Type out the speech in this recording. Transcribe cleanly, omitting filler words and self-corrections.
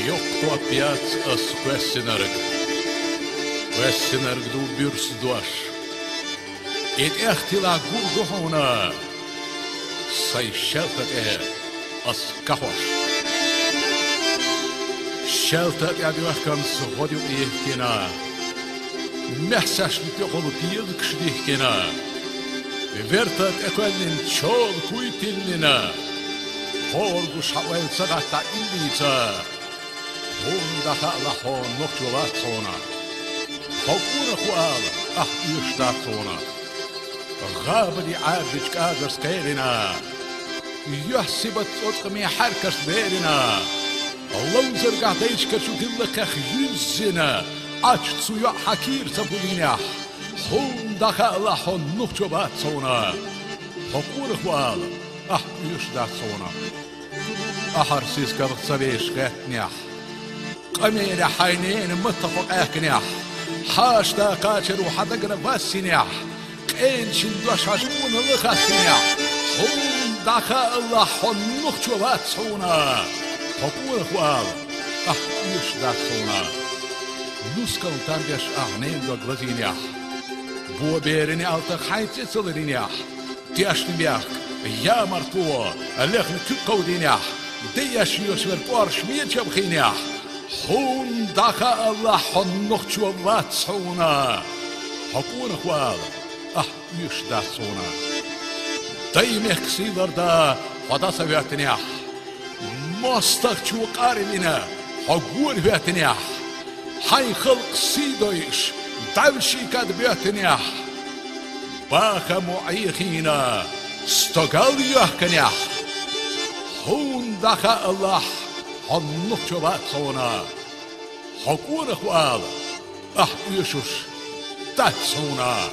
Yoktu apiyat as questionarg du bürs duash. Et echtila gurgohona. Say sheltat as kahwash. Sheltat kan shodju ihkena. Mehsash lutjokolu tied kshdihkena. Vertat ekwenin chol kuitilnina. Horgu shawel sagata illica. Hondaha lahon nokjuvatsona. Hokuna huala yushtatsona. Gabadi averj kadar skerina. Yahsibat otqmi harkas verina. Lonzer gadeish kasutilla khjuzina. Açtsuya hakir sabulina. Hondaha lahon nokjuvatsona. Hokuna huala yushtatsona. Aharsiz kartsavesh gatniah. قمير حينين متفق اكنيح حاشتا قاتل وحدقنا باسنيح قين شندوش عشقون لخاسنيح هم داخا الله حنوخ جوات صونا حقول اخوال يش داك صونا نسكن تنبيش اغنين دو غلزينيح بو بيرني التق حيث يصلرينيح تياشتن بيخ يا مرتوى الليخن تقودينيح دياش يوسفر بورش ميتش بخينيح هم داخا الله حنوخ جوات صونا حقول اخوال يش داك صونا دايمك سيدر دا خدا سوياتنيح مستق شو قاربنا حقول بياتنيح حي خلق سيدويش داوشي كاد بياتنيح باخا معيخينا استقال يحكنيح هون داخا الله حنوخ جوات صونا حقول اخوال يشوش داك صونا